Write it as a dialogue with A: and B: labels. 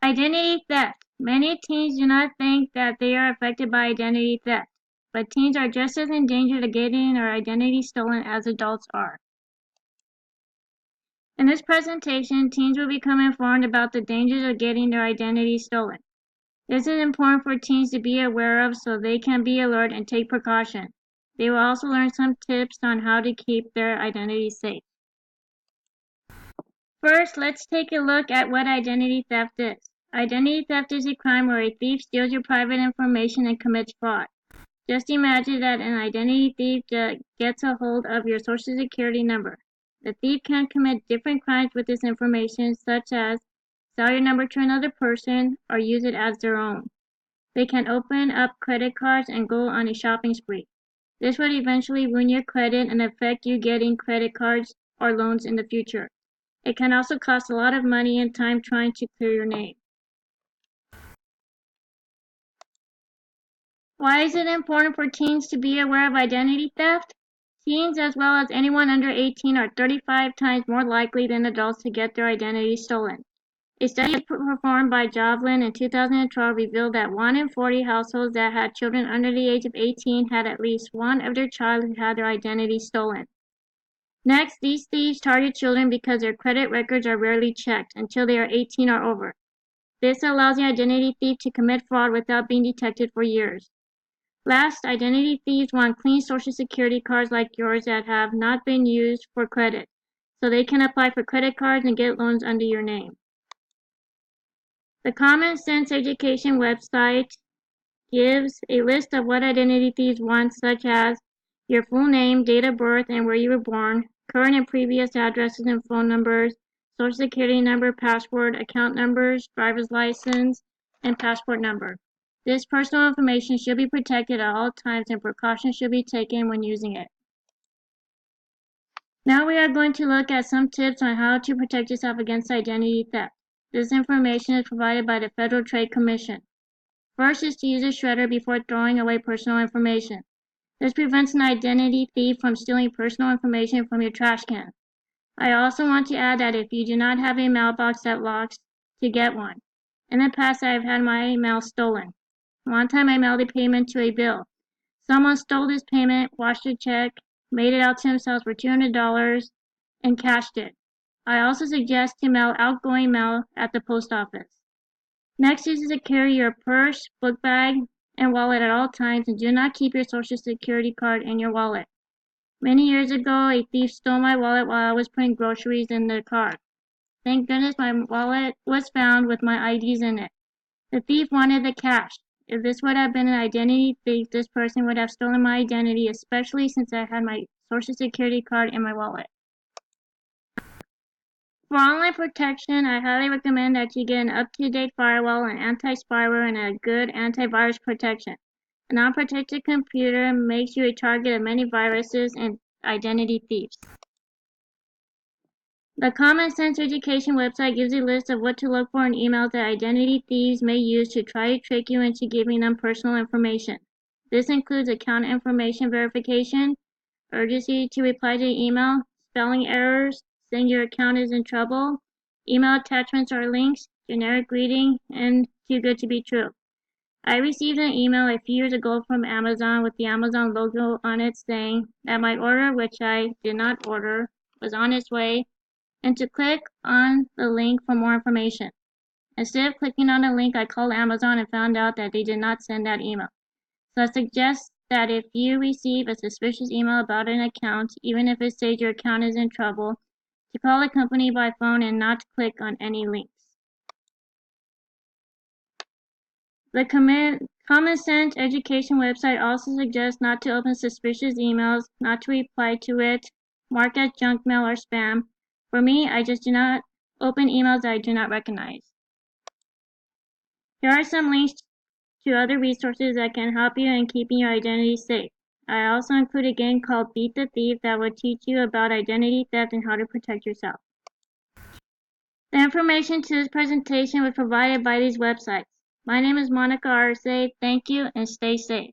A: Identity theft. Many teens do not think that they are affected by identity theft, but teens are just as in danger of getting their identity stolen as adults are. In this presentation, teens will become informed about the dangers of getting their identity stolen. This is important for teens to be aware of so they can be alert and take precaution. They will also learn some tips on how to keep their identity safe. First, let's take a look at what identity theft is. Identity theft is a crime where a thief steals your private information and commits fraud. Just imagine that an identity thief gets a hold of your social security number. The thief can commit different crimes with this information, such as sell your number to another person or use it as their own. They can open up credit cards and go on a shopping spree. This would eventually ruin your credit and affect you getting credit cards or loans in the future. It can also cost a lot of money and time trying to clear your name. Why is it important for teens to be aware of identity theft? Teens, as well as anyone under 18, are 35 times more likely than adults to get their identity stolen. A study performed by Javelin in 2012 revealed that 1 in 40 households that had children under the age of 18 had at least one of their child who had their identity stolen. Next, these thieves target children because their credit records are rarely checked until they are 18 or over. This allows the identity thief to commit fraud without being detected for years. Last, identity thieves want clean social security cards like yours that have not been used for credit, so they can apply for credit cards and get loans under your name. The Common Sense Education website gives a list of what identity thieves want, such as your full name, date of birth, and where you were born, current and previous addresses and phone numbers, social security number, passport, account numbers, driver's license, and passport number. This personal information should be protected at all times and precautions should be taken when using it. Now we are going to look at some tips on how to protect yourself against identity theft. This information is provided by the Federal Trade Commission. First is to use a shredder before throwing away personal information. This prevents an identity thief from stealing personal information from your trash can. I also want to add that if you do not have a mailbox that locks, to get one. In the past, I have had my mail stolen. One time I mailed a payment to a bill. Someone stole this payment, washed a check, made it out to themselves for $200, and cashed it. I also suggest to mail outgoing mail at the post office. Next is to carry your purse, book bag, and wallet at all times, and do not keep your social security card in your wallet. Many years ago, a thief stole my wallet while I was putting groceries in the car. Thank goodness my wallet was found with my IDs in it. The thief wanted the cash. If this would have been an identity thief, this person would have stolen my identity, especially since I had my social security card in my wallet. For online protection, I highly recommend that you get an up-to-date firewall, an anti-spyware, and a good antivirus protection. A non-protected computer makes you a target of many viruses and identity thieves. The Common Sense Education website gives a list of what to look for in emails that identity thieves may use to try to trick you into giving them personal information. This includes account information verification, urgency to reply to email, spelling errors, saying your account is in trouble, email attachments or links, generic greeting, and too good to be true. I received an email a few years ago from Amazon with the Amazon logo on it saying that my order, which I did not order, was on its way, and to click on the link for more information. Instead of clicking on the link, I called Amazon and found out that they did not send that email. So I suggest that if you receive a suspicious email about an account, even if it says your account is in trouble, to call the company by phone and not click on any links. The Common Sense Education website also suggests not to open suspicious emails, not to reply to it, mark as junk mail or spam. For me, I just do not open emails that I do not recognize. Here are some links to other resources that can help you in keeping your identity safe. I also include a game called Beat the Thief that will teach you about identity theft and how to protect yourself. The information to this presentation was provided by these websites. My name is Monica Arce. Thank you and stay safe.